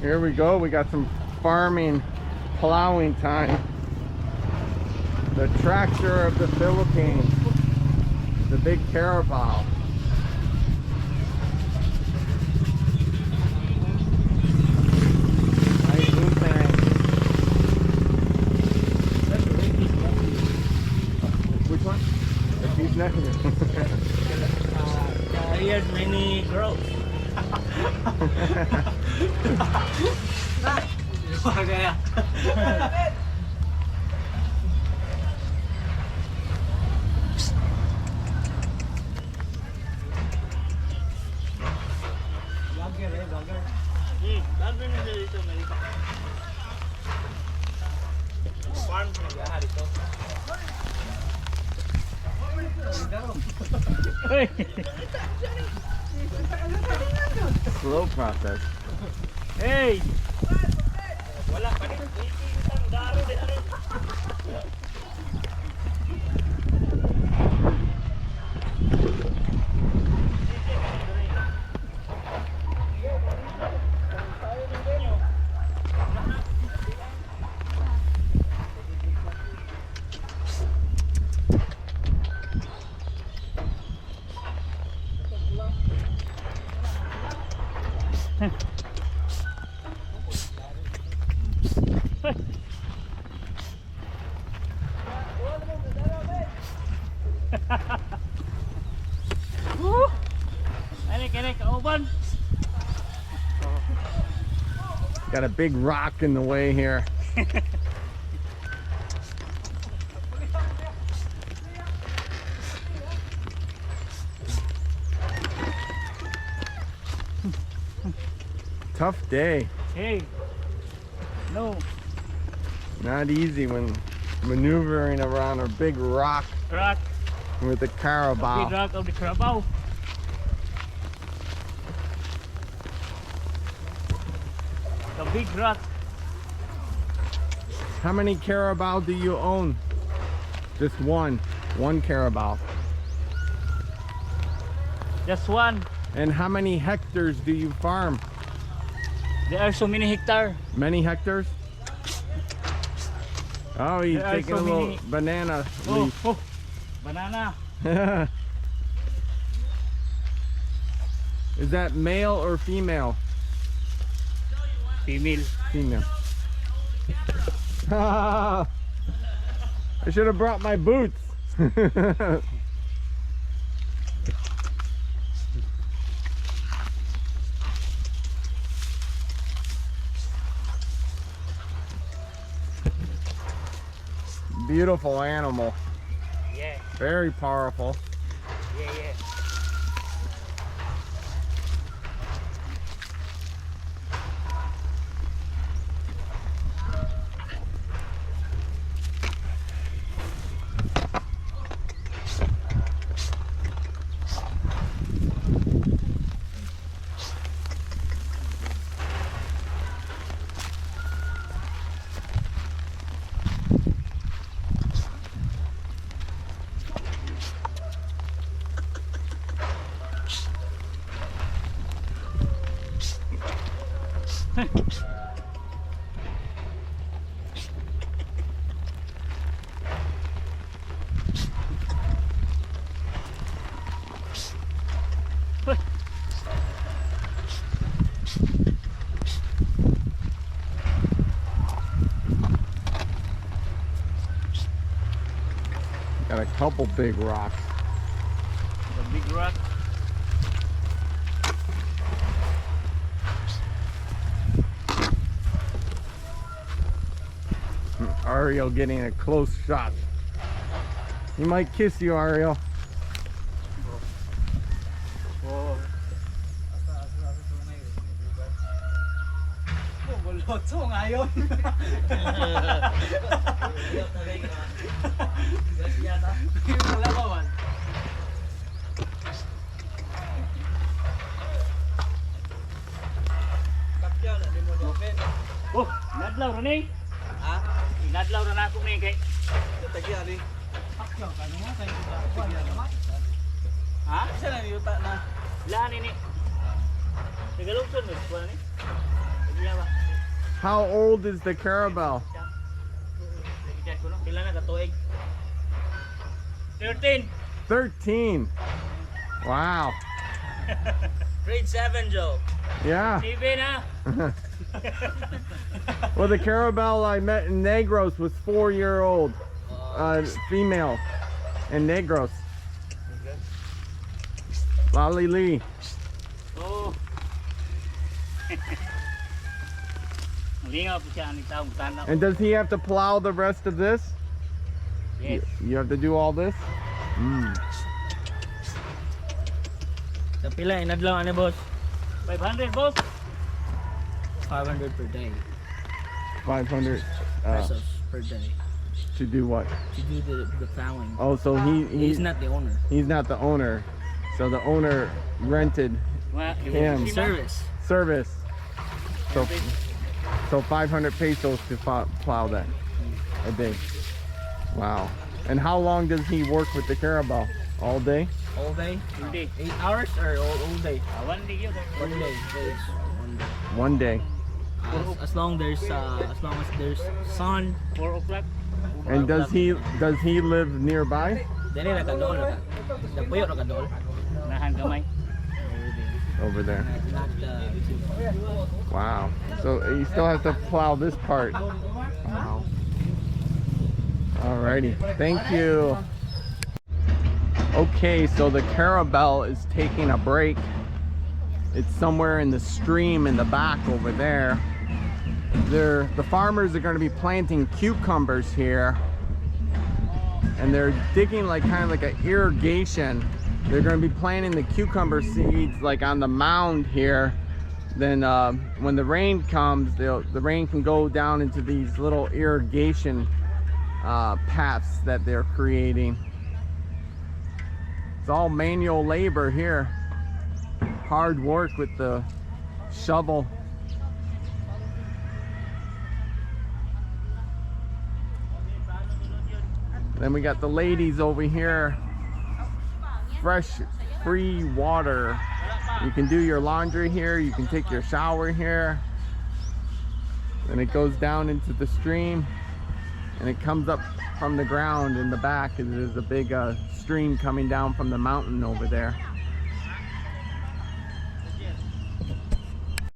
Here we go. We got some farming, plowing time. The tractor of the Philippines, the big Carabao. Nice new thing. Which one? The beef neck. Here's many growth. Slow process. Hey! Got a big rock in the way here. Tough day. Hey! No! Not easy when maneuvering around a big rock Rock! with the Carabao. Big rock of the Carabao. The big rock. How many Carabao do you own? Just one. One Carabao. Just one. And how many hectares do you farm? There are so many hectares. Many hectares? Oh, he's There are taking so a little many. banana Oh, leaf. oh, banana. Is that male or female? Female. Female. I should have brought my boots. Beautiful animal. Yeah, Very powerful. yeah, yeah. Got a couple big rocks. The big rock. Ariel getting a close shot. He might kiss you, Ariel. Oh. Lotso ngayon. Wala pa man. Kapya na di mo open. Oh, nadlaw ra ni. Ha? Nadlaw ra na ako ni kay. Tagi ali. Kapya ka naman sa ito. Ha? Isa na yuta na. Laan ni. Tagalog sun mo, kuan ni. Tagiya ba? How old is the Carabao? Pila na katuig? 13. 13. Wow. Grade 7, Joe. Yeah. TV na. Well, the Carabao I met in Negros was 4-year-old, female, in Negros. Lali Lee. Oh. Lingaw po siya ang taong tanaw. And does he have to plow the rest of this? Yes. You have to do all this? Mm. Sa pila, inadlaw ani boss? 500 boss. 500 per day. 500 Pesos per day. to do what? To do the plowing. Oh, so He's not the owner. he's not the owner. So the owner rented Him. Service. So 500 pesos to plow that a day. Wow. And how long does he work with the Carabao? All day? All day? Hindi. 8 hours or all day? One day yun. 1 day. Days. 1 day. 1 day. As long as there's sun. 4 o'clock. And does he live nearby? Dili na kadol na. Dapuyo na kadol. Nahan kamay. Over there. Not Wow. So you still have to plow this part. Wow. Alrighty. Thank you. Okay, so the Carabao is taking a break. It's somewhere in the stream in the back over there. The farmers are going to be planting cucumbers here, and they're digging like kind of like an irrigation. They're going to be planting the cucumber seeds like on the mound here. Then when the rain comes, the rain can go down into these little irrigation paths that they're creating. It's all manual labor here. Hard work with the shovel. Then we got the ladies over here. Fresh, free water. You can do your laundry here. You can take your shower here. Then it goes down into the stream, and it comes up from the ground in the back. There's a big stream coming down from the mountain over there.